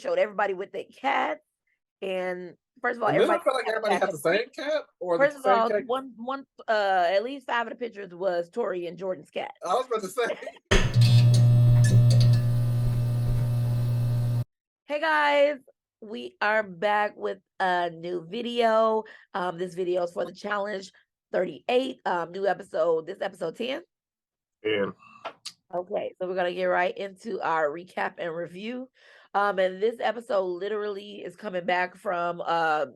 showed everybody with their cats. And first of all, And then I everybody felt like had a everybody cat. had the same cat or the First of same all, cat. one at least 5 of the pictures was Tori and Jordan's cat. I was about to say. Hey guys, we are back with a new video. This video is for the challenge 38. New episode. This episode 10. And Okay, so we're gonna get right into our recap and review. And this episode literally is coming back from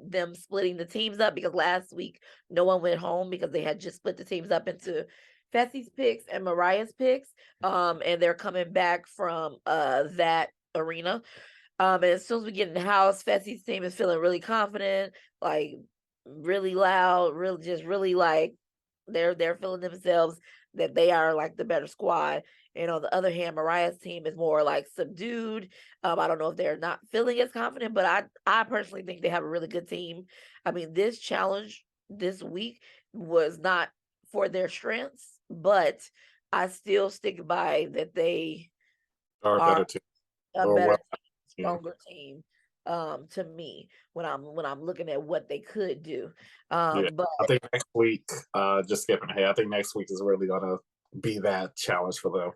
them splitting the teams up because last week no one went home because they had just split the teams up into Fessy's picks and Mariah's picks. And they're coming back from that arena. And as soon as we get in the house, Fessy's team is feeling really confident, like really loud, really just really like they're feeling themselves that they are like the better squad. And on the other hand, Mariah's team is more like subdued. I don't know if they're not feeling as confident, but I personally think they have a really good team. I mean, this challenge this week was not for their strengths, but I still stick by that they or are better team. a Or better well team, team. stronger team to me when I'm looking at what they could do. Yeah. But I think next week, just skipping ahead, I think next week is really gonna be that challenge for them.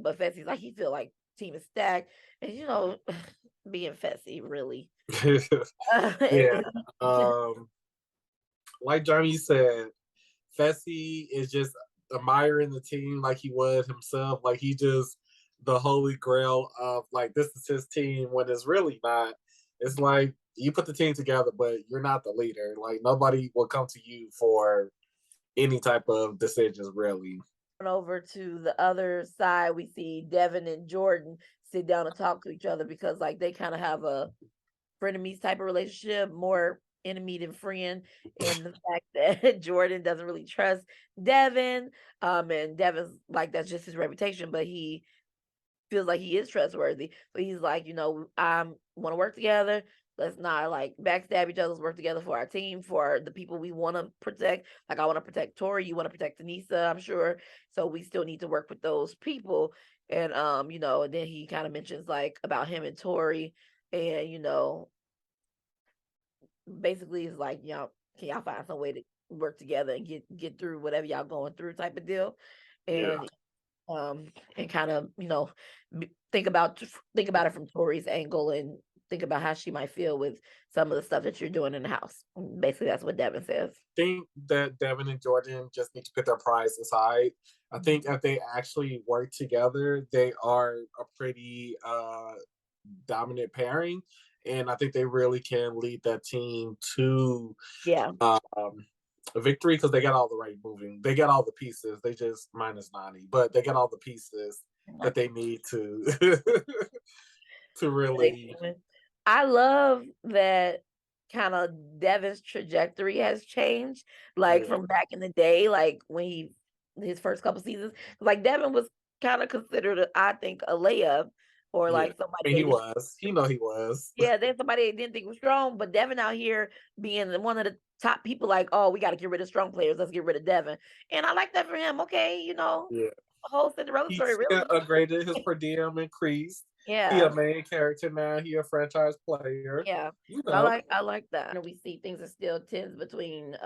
but Fessy's like he feel like team is stacked, and being Fessy really. Yeah. Um like Johnny said, Fessy is just admiring the team like he was himself. Like he just the holy grail of like this is his team when it's really not. It's like you put the team together, but you're not the leader. Like nobody will come to you for any type of decisions, really. Over to the other side, we see Devin and Jordan sit down and talk to each other because like they kind of have a frenemies type of relationship, more enemy than friend, and the fact that Jordan doesn't really trust Devin, and Devin's like that's just his reputation, but he feels like he is trustworthy. So he's like, I want to work together. Let's not like backstab each other. Let's work together for our team, for the people we want to protect. Like I want to protect Tori, you want to protect Tanisa, I'm sure. So we still need to work with those people. And and then he kind of mentions like about him and Tori, and basically it's like, can y'all find some way to work together and get through whatever y'all going through type of deal. Yeah. And and kind of think about it from Tori's angle and think about how she might feel with some of the stuff that you're doing in the house. Basically that's what Devin says. Think that Devin and Jordan just need to put their prides aside. I think if they actually work together, they are a pretty dominant pairing. And I think they really can lead that team to Yeah. a victory because they got all the right moving. They got all the pieces. They just minus Nani, but they got all the pieces that they need to to really. I love that kind of Devin's trajectory has changed, like Yeah. from back in the day, like when his first couple seasons. Like Devin was kind of considered, I think, a layup or Yeah, like somebody I mean, he they didn't. was. He know he was. Yeah, there's somebody they didn't think was strong, but Devin out here being one of the top people, like, oh, we got to get rid of strong players. Let's get rid of Devin, and I like that for him. Okay, Yeah, a whole Cinderella story, he really. upgraded his per diem increased. He a Yeah. main character now. He a franchise player. Yeah. You So I know. like that. And we see things are still tense between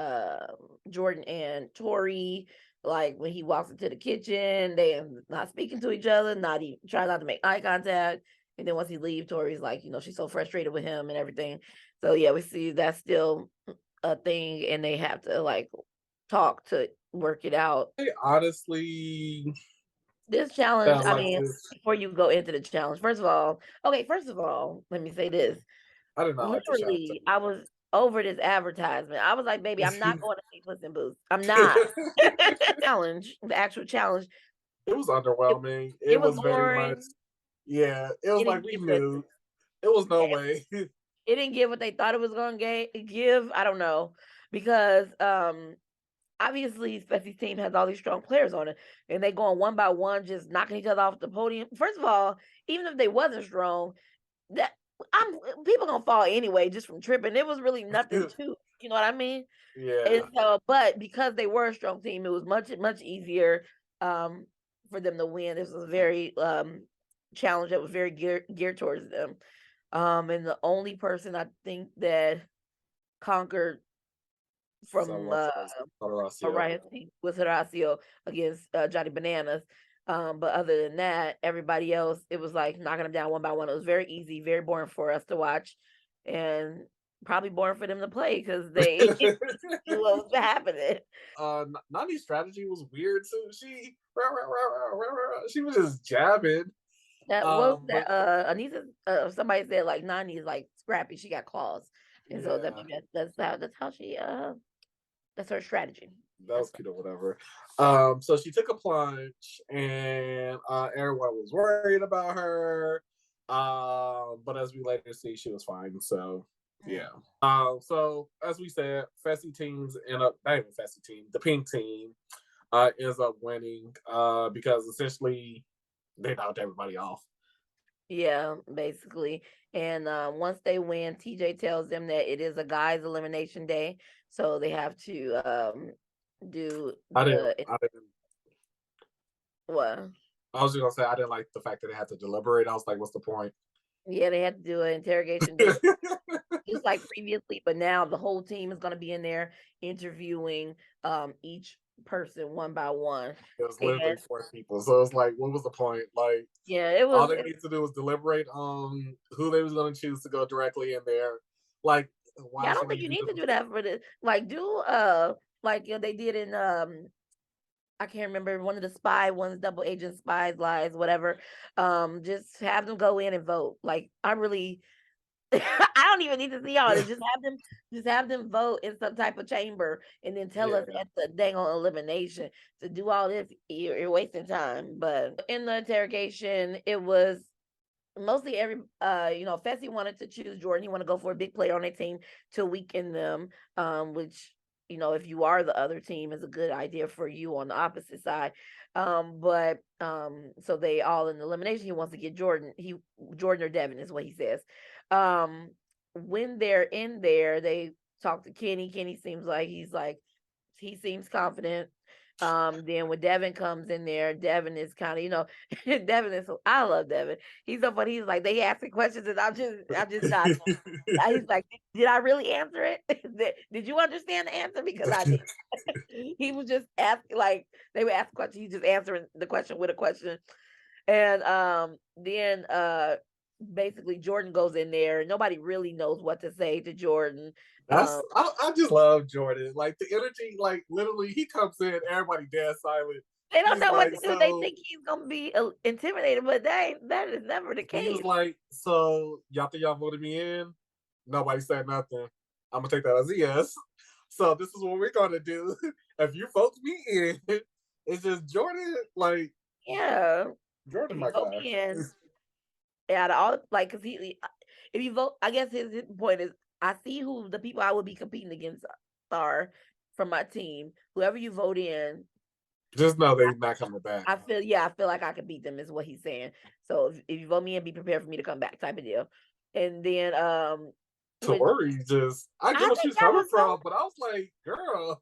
Jordan and Tori. Like when he walks into the kitchen, they are not speaking to each other, not even trying not to make eye contact. And then once he leaves, Tori's like, she's so frustrated with him and everything. So yeah, we see that's still a thing and they have to like talk to work it out. I honestly This challenge, felt I like mean, this. before you go into the challenge, first of all, let me say this. I did not like the challenge. Literally, I was over this advertisement. I was like, "Baby, I'm not going to see Puss in Boots. I'm not." Challenge, the actual challenge, It was it underwhelming. it It was was very much. boring. Yeah, it It was like didn't we give the knew. It was no it way. it didn't give what they thought it was gonna give. I don't know, because, obviously, Fessy's team has all these strong players on it, and they going one by one, just knocking each other off the podium. First of all, even if they wasn't strong, that people gonna fall anyway just from tripping. It was really nothing to, you know what I mean? And Yeah. so, but because they were a strong team, it was much easier um for them to win. This was a very challenge that was very geared towards them. And the only person I think that conquered from Horacio. Mariah was Horacio against Johnny Bananas. But other than that, everybody else, it was like knocking them down one by one. It was very easy, very boring for us to watch, and probably boring for them to play because they knew what was happening. Nani's strategy was weird too. She was just jabbing. That what was But that? Anita, somebody said like Nani is like scrappy. She got claws, and so that yeah, that's how she that's her strategy. that was cute or whatever. So she took a plunge, and everyone was worried about her. But as we later see, she was fine. So yeah. So as we said, Fessy teams end up not even Fessy team, the pink team ends up winning because essentially they knocked everybody off. Yeah, basically. And once they win, TJ tells them that it is a guys elimination day, so they have to do I didn't. what? I was just gonna say I didn't like the fact that they had to deliberate. I was like, what's the point? Yeah, they had to do an interrogation day just like previously, but now the whole team is going to be in there interviewing each person one by one. It was literally And 4 people. So it's like, what was the point? Like, yeah, it all was. they needed to do was deliberate on who they was going to choose to go directly in there. Like, Yeah, why I don't should think we you do need to this? do that for the like do like they did in I can't remember one of the spy ones, double agent spies, lies, whatever. Just have them go in and vote. Like I really I don't even need to see all this. Just have them vote in some type of chamber and then tell Yeah. us at the dang on elimination to do all this. You're wasting time. But in the interrogation, it was mostly Fessy wanted to choose Jordan. He wanted to go for a big player on their team to weaken them, which if you are the other team is a good idea for you on the opposite side. But so they all in the elimination, he wants to get Jordan or Devin is what he says. When they're in there, they talk to Kenny. Kenny seems like he seems confident. Then when Devin comes in there, Devin is kind of, Devin is, I love Devin. He's so funny. He's like, they asking questions and I'm just not. He's like, did I really answer it? Did you understand the answer? Because I did. He was just asking, like, they would ask questions. He's just answering the question with a question. And then basically Jordan goes in there. Nobody really knows what to say to Jordan. I just love Jordan. Like the energy, like literally, he comes in, everybody dead silent. They don't He's know what like, to do. They so think he's gonna be intimidated, but that is never the he was case. like, so y'all think y'all voted me in? Nobody said nothing. I'm gonna take that as a yes. So this is what we're gonna do. If you vote me in, it's just Jordan. Like Yeah, Jordan, if you my vote guy. me in, out of all like, cause if you vote, I guess his point is, I see who the people I would be competing against are from my team. Whoever you vote in, Just know they're not coming back. I feel like I could beat them is what he's saying. So if you vote me in, be prepared for me to come back, type of deal. And then when Tori just, I get I what think she's that coming was from, but I was like, girl,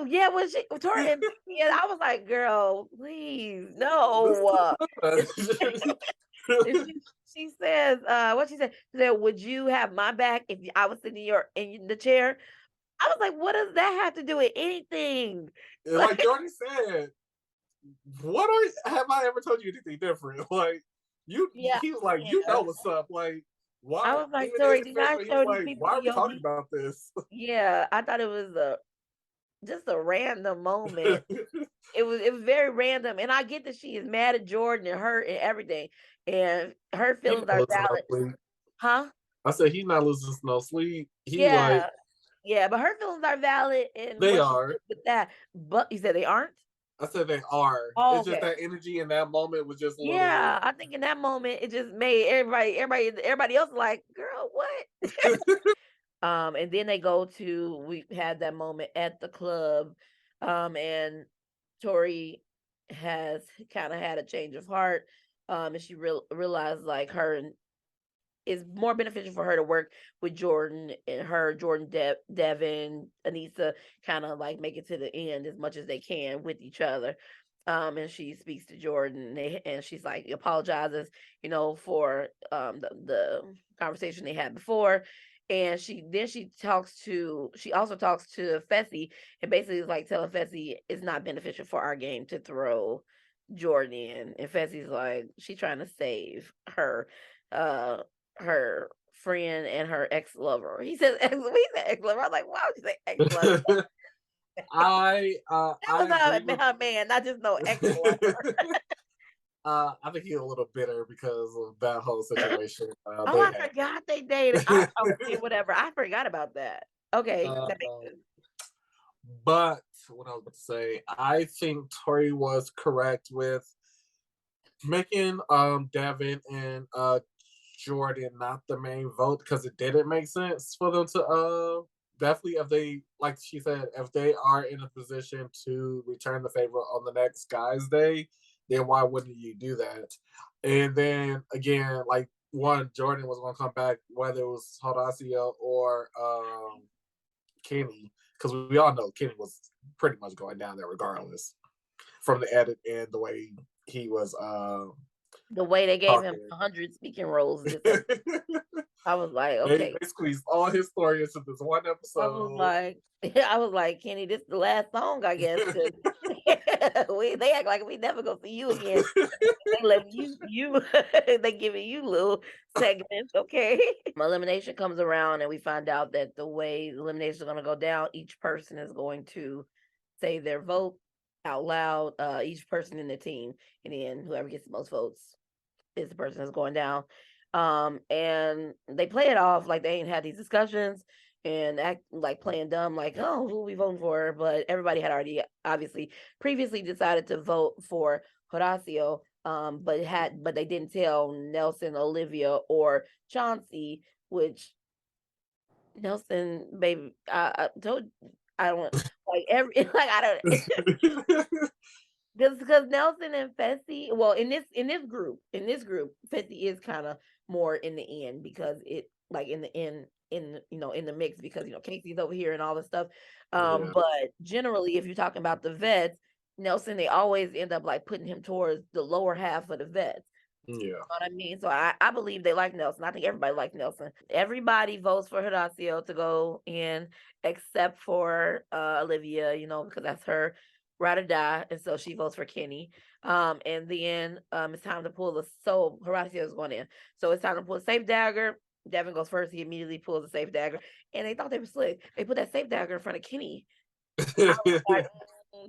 yeah, when she Tori and I was like, girl, please, this no. is And she says, what she said? She said, would you have my back if I was sitting in the chair? I was like, what does that have to do with anything? like Jordan said, have I ever told you anything different? Like Yeah, he was like, you yeah. know what's up. Like, I why? was like, Even in Tori, his do face, not but he was show these like, people why are we your talking about this? Yeah, I thought it was just a random moment. It was very random, and I get that she is mad at Jordan and hurt and everything, and her He feelings not are losing no valid, sleep. huh? I said he not losing no sleep. He like Yeah, yeah, but her feelings are valid and they what she are. did with that. But you said they aren't? I said they are. Oh, It's just okay. that energy in that moment was just a little. Yeah, I think in that moment it just made everybody else like, girl, what? And then they go to we had that moment at the club, and Tori has kind of had a change of heart, and she realized like it's more beneficial for her to work with Jordan and Devin, Anissa, kind of like make it to the end as much as they can with each other. And she speaks to Jordan. And she's like apologizes, for the conversation they had before. And she also talks to Fessy, and basically is like telling Fessy it's not beneficial for our game to throw Jordan in. And Fessy's like, she's trying to save her friend and her ex lover. He says ex lover. I was like, why would you say ex lover? That was I agree with her man, not just no ex lover. I think he's a little bitter because of that whole situation Oh, they I had. forgot they dated. Okay, whatever. I forgot about that. Okay, Um, that makes sense. but what I was about to say, I think Tori was correct with making Devin and Jordan not the main vote because it didn't make sense for them to definitely, if they, like she said, if they are in a position to return the favor on the next guy's day, then why wouldn't you do that? And then again, like one, Jordan was gonna come back whether it was Horacio or Kenny, because we all know Kenny was pretty much going down there regardless from the edit and the way he was The way they gave him talking. 100 speaking roles this episode, I was like, okay. They squeezed all his story into this one I was episode. like, I was like, Kenny, this is the last song, I guess, because they act like we never gonna see you again. They let you they giving you little segments, okay? Elimination comes around and we find out that the way elimination is gonna go down, each person is going to say their vote out loud, each person in the team, and then whoever gets the most votes is the person that's going down. And they play it off like they ain't had these discussions and act like playing dumb, like, oh, who we voting for? But everybody had already obviously previously decided to vote for Horacio, but they didn't tell Nelson, Olivia, or Chauncey, which Nelson, baby, I told I don't like every like I don't because Nelson and Fessy, well, in this group, Fessy is kind of more in the end because it like in the end in the mix because Casey's over here and all this stuff. Yeah, But generally, if you're talking about the vets, Nelson, they always end up like putting him towards the lower half of the vets. You yeah. know what I mean? So I believe they like Nelson. I think everybody likes Nelson. Everybody votes for Horacio to go in except for Olivia, because that's her ride or die. And so she votes for Kenny. And then it's time to pull so Horacio is going in. So it's time to pull a safe dagger. Devin goes first. He immediately pulls a safe dagger. And they thought they were slick. They put that safe dagger in front of Kenny. I was like,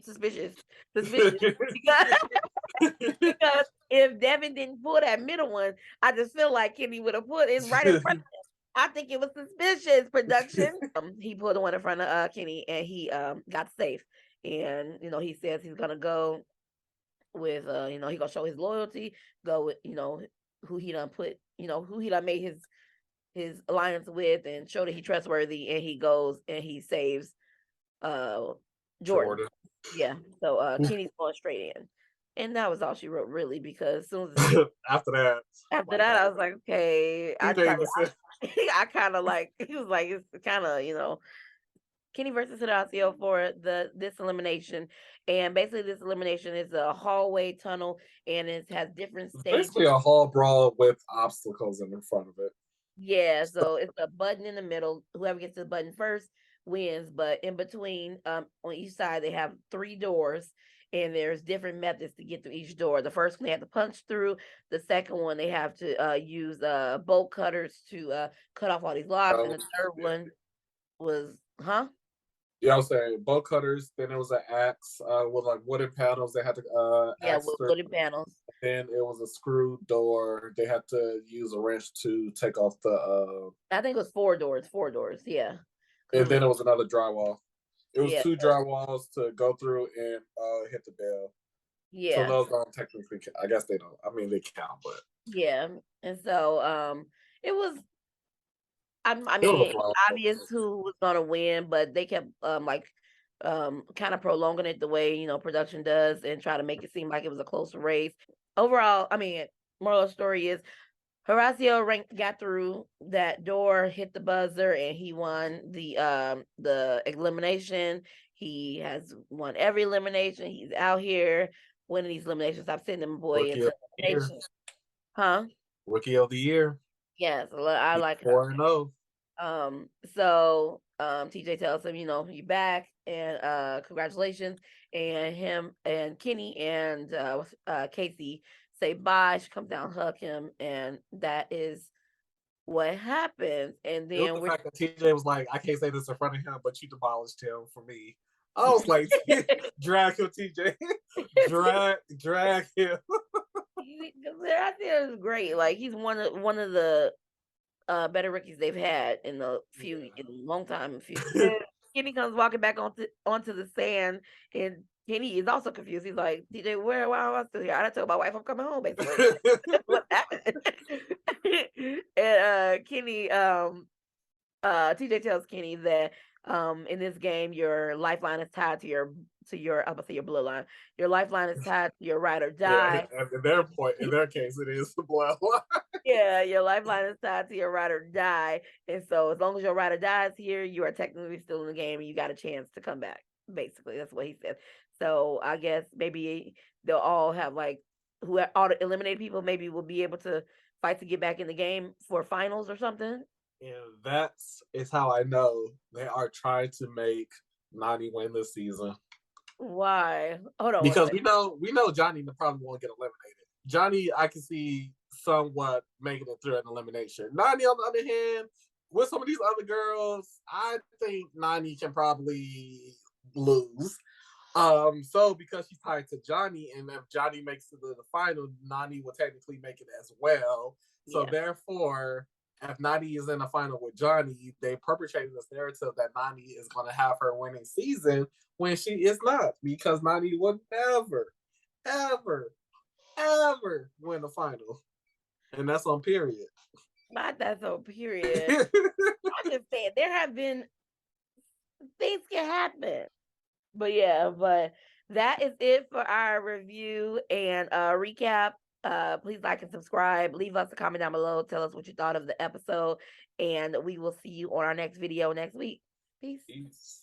suspicious. Suspicious. Because if Devin didn't pull that middle one, I just feel like Kenny would have put it right in front of him. I think it was suspicious production. He pulled the one in front of Kenny and he got safe. And he says he's gonna go with he gonna show his loyalty, go with, who he done put, who he done made his alliance with and show that he trustworthy, and he goes and he saves Jordan. Jordan. Yeah. So Kenny's going straight in. And that was all she wrote, really, because as soon as After that, after like that, I was like, okay. he didn't even say. I kind of like, he was like, it's kind of, Kenny versus Horacio for this elimination. And basically, this elimination is a hallway tunnel, and it has different It's stages. basically a hall brawl with obstacles in front of it. Yeah, so it's a button in the middle. Whoever gets to the button first wins. But in between, on each side, they have 3 doors, and there's different methods to get through each door. The first one they have to punch through. The second one they have to use bolt cutters to cut off all these locks, and the third one was, huh? Yeah, I was saying bolt cutters. Then it was an axe with like wooden panels. They had to Yeah, axe with through. wooden panels. Then it was a screw door. They had to use a wrench to take off the. I think it was 4 doors. 4 doors. Yeah. And then it was another drywall. It was Yeah. 2 drywalls to go through and hit the bell. Yeah. So those don't technically. I guess they don't. I mean, they count, but yeah. And so it was. I it was mean, a it's brawl. obvious who was gonna win, but they kept kind of prolonging it the way production does and try to make it seem like it was a close race. Overall, I mean, moral of the story is Horacio got through that door, hit the buzzer, and he won the elimination. He has won every elimination. He's out here winning these eliminations. Stop sending them boy Rookie into of the year. elimination. Huh? Rookie of the year. Yes, I He's like it. 4-0. So TJ tells him, you back and congratulations. And him and Kenny and Casey say bye. She comes down, hug him, and that is what happens. And It was then the we're fact that TJ was like, I can't say this in front of him, but you demolished him for me. I was like, drag him, TJ. drag him. I think it was great. Like he's one of the better rookies they've had in a long time. Kenny comes walking back onto the sand, and Kenny is also confused. He's like, TJ, why am I still here? I told my wife I'm coming home, basically. What happened? And Kenny, TJ tells Kenny that in this game your lifeline is tied to your I'm gonna say your bloodline. Your lifeline is tied to your ride or die. Yeah, in their case, it is the bloodline. Yeah, your lifeline is tied to your ride or die. And so as long as your ride or die is here, you are technically still in the game and you got a chance to come back. Basically, that's what he said. So I guess maybe they'll all have all the eliminated people maybe will be able to fight to get back in the game for finals or something. And that is how I know they are trying to make Nany win this season. Why? Hold on. Because we know Johnny probably won't get eliminated. Johnny, I can see somewhat making it through an elimination. Nany, on the other hand, with some of these other girls, I think Nany can probably lose. So because she's tied to Johnny, and if Johnny makes it to the final, Nany will technically make it as well. So therefore, if Nany is in the final with Johnny, they perpetrating this narrative that Nany is going to have her winning season when she is not, because Nany would never, ever, ever win the final, and that's on period. Not that's on period. I'm just saying there have been things can happen. But that is it for our review and recap. Please like and subscribe. Leave us a comment down below. Tell us what you thought of the episode. And we will see you on our next video next week. Peace.